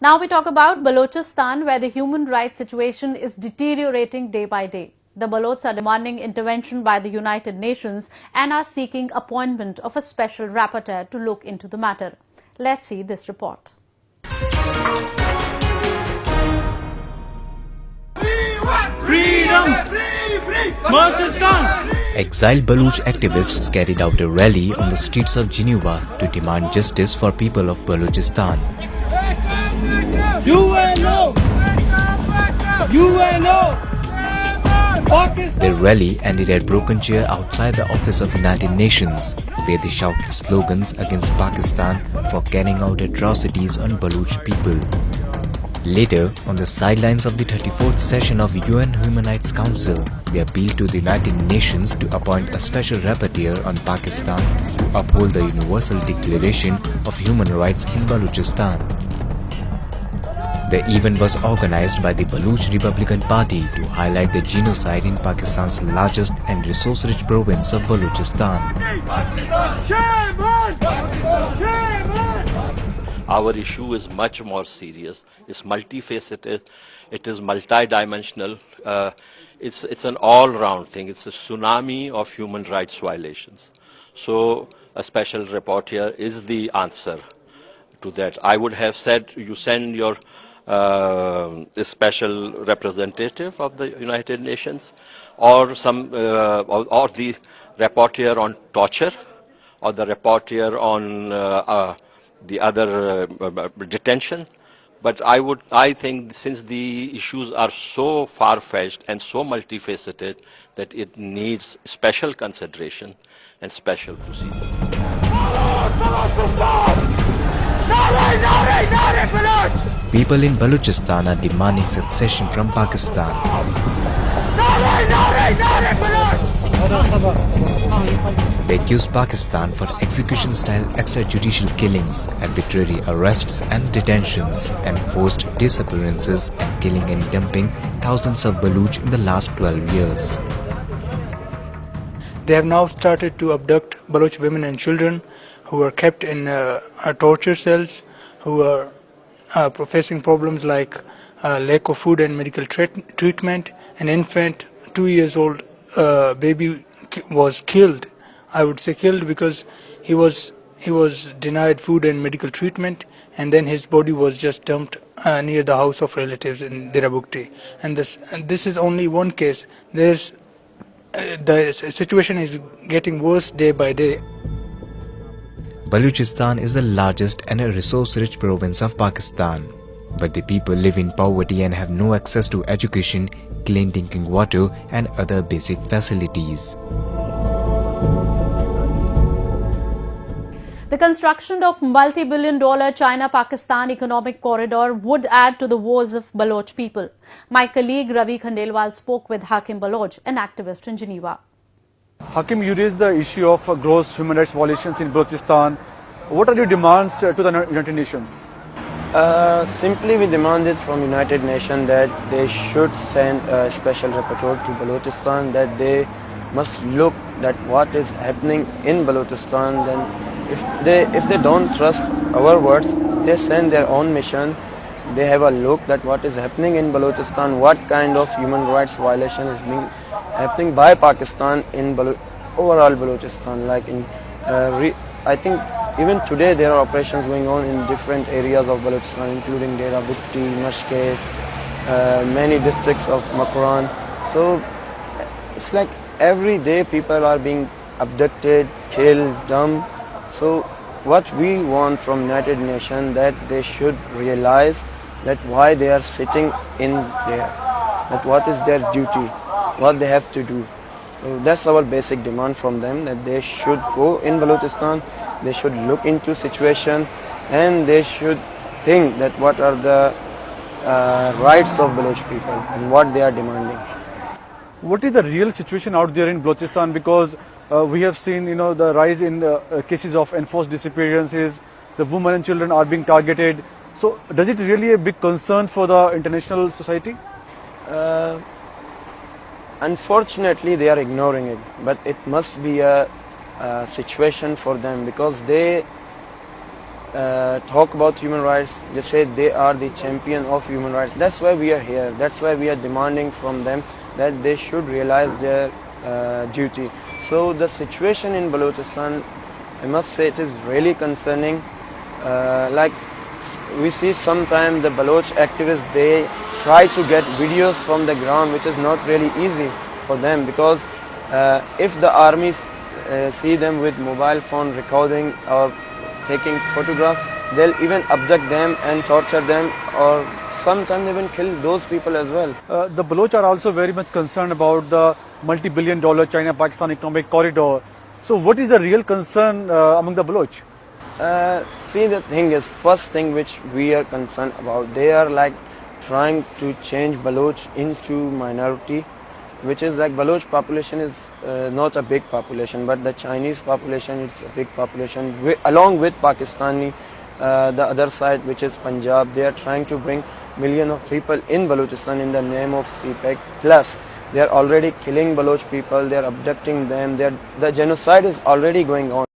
Now we talk about Balochistan, where the human rights situation is deteriorating day by day. The Balochs are demanding intervention by the United Nations and are seeking appointment of a special rapporteur to look into the matter. Let's see this report. Freedom! Balochistan! Exiled Baloch activists carried out a rally on the streets of Geneva to demand justice for people of Balochistan. UNO! UNO! The rally ended at broken chair outside the office of United Nations, where they shouted slogans against Pakistan for carrying out atrocities on Baloch people. Later, on the sidelines of the 34th session of UN Human Rights Council, they appealed to the United Nations to appoint a special rapporteur on Pakistan to uphold the Universal Declaration of Human Rights in Balochistan. The event was organized by the Baloch Republican Party to highlight the genocide in Pakistan's largest and resource-rich province of Balochistan. Our issue is much more serious. It's multifaceted. It is multidimensional. It's an all-round thing. It's a tsunami of human rights violations. So a special rapporteur is the answer to that. I would have said you send your special representative of the United Nations, or some, or the rapporteur on torture, or the rapporteur on the other detention. But I think since the issues are so far-fetched and so multifaceted that it needs special consideration and special procedure. People in Balochistan are demanding succession from Pakistan. They accuse Pakistan for execution-style extrajudicial killings, arbitrary arrests and detentions, and forced disappearances and killing and dumping thousands of Baloch in the last 12 years. They have now started to abduct Baloch women and children who are kept in torture cells, who are facing problems like lack of food and medical treatment. An infant, 2 years old baby was killed. I would say killed because he was denied food and medical treatment, and then his body was just dumped near the house of relatives in Bugti. And this is only one case. The situation is getting worse day by day. Balochistan is the largest and a resource-rich province of Pakistan, but the people live in poverty and have no access to education, clean drinking water and other basic facilities. The construction of multi-billion-dollar China-Pakistan economic corridor would add to the woes of Baloch people. My colleague Ravi Khandelwal spoke with Hakim Baloch, an activist in Geneva. Hakim, you raised the issue of gross human rights violations in Balochistan. What are your demands to the United Nations? Simply we demanded from United Nations that they should send a special rapporteur to Balochistan, that they must look at what is happening in Balochistan. Then if they don't trust our words, they send their own mission. They have a look at what is happening in Balochistan, what kind of human rights violation is being happening by Pakistan in overall Balochistan. Like I think even today there are operations going on in different areas of Balochistan, including Dera, Bugti, Mashke, many districts of Makran. So it's like every day people are being abducted, killed, dumped. So what we want from United Nations, that they should realize that why they are sitting in there, that what is their duty, what they have to do. So that's our basic demand from them, that they should go in Balochistan, they should look into situation, and they should think that what are the rights of Baloch people and what they are demanding. What is the real situation out there in Balochistan? Because we have seen, the rise in cases of enforced disappearances. The women and children are being targeted. So, does it really a big concern for the international society? Unfortunately, they are ignoring it, but it must be a situation for them, because they talk about human rights. They say they are the champion of human rights. That's why we are here. That's why we are demanding from them that they should realize their duty. So the situation in Balochistan, I must say, it is really concerning. Like we see sometimes the Baloch activists, they try to get videos from the ground, which is not really easy for them, because if the armies see them with mobile phone recording or taking photographs, they'll even abduct them and torture them, or sometimes even kill those people as well. The Baloch are also very much concerned about the multi-billion-dollar China-Pakistan economic corridor. So what is the real concern among the Baloch? See, the thing is, first thing which we are concerned about, they are like trying to change Baloch into minority, which is like Baloch population is not a big population, but the Chinese population is a big population, along with Pakistani, the other side, which is Punjab. They are trying to bring millions of people in Balochistan in the name of CPEC. Plus, they are already killing Baloch people, they are abducting them, the genocide is already going on.